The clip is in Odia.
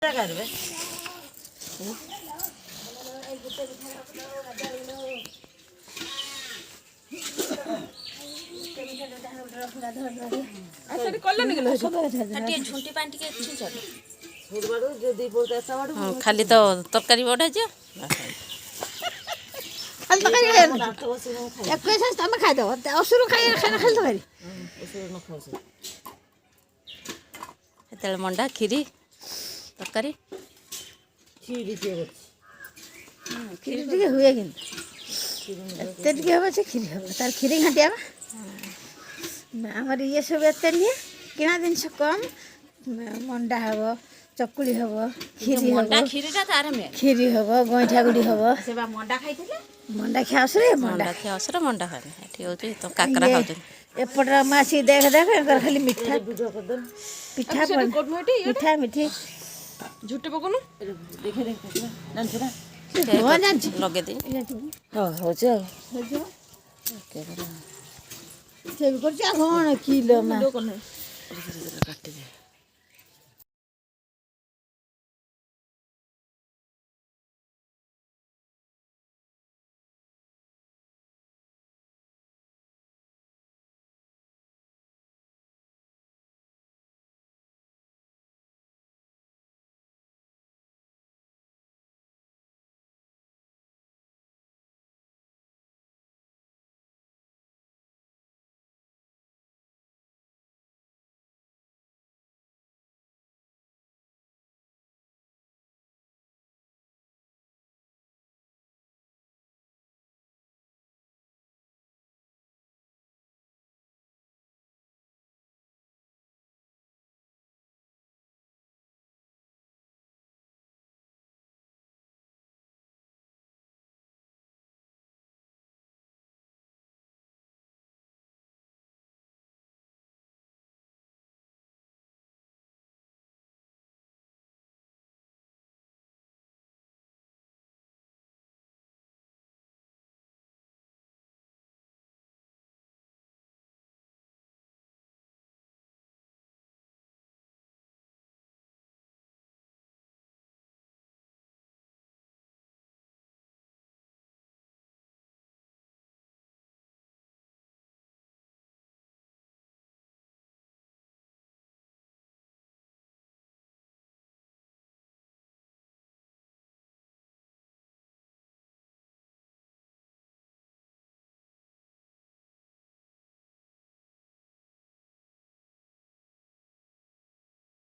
करबे खाली तो तरकारी बढ़ा जो खाइदेव असुर खाइ खाना खाली तरकारी सेतले मंडा खीरी तरकारी କ୍ଷୀରି ଟିକେ ହୁଏ କିନ୍ତୁ ଏତେ ଟିକେ ହେବ ସେ କ୍ଷୀରି ହେବ ତାର କ୍ଷୀରି ଘାଣ୍ଟି ହେବ ଆମର ଇଏ ସବୁ ଏତେ ନୁହେଁ କିଣା ଜିନିଷ କମ୍ ମଣ୍ଡା ହେବ ଚକୁଳି ହେବ କ୍ଷୀରି ହେବ କ୍ଷୀରି ହେବ ଗଇଁଠା ଗୁଡ଼ି ହେବ ମଣ୍ଡା ଖିଆ ଅସୁରେ मंडा खे असर मंडा खाने एठी होची तो काकरा खाउछन ଏପଟର ମାସି ଦେଖ ଦେଖ ଏଙ୍କର ଖାଲି ମିଠା ପିଠା ମିଠା ମିଠି झुट्टे पकाउनु देखे देख जान्छ ना हो जान्छ लगे दे हो हो छ ओके ସେ ବି କରୁଛି ଆଉ କ'ଣ କିଲୋ ମା काटि दे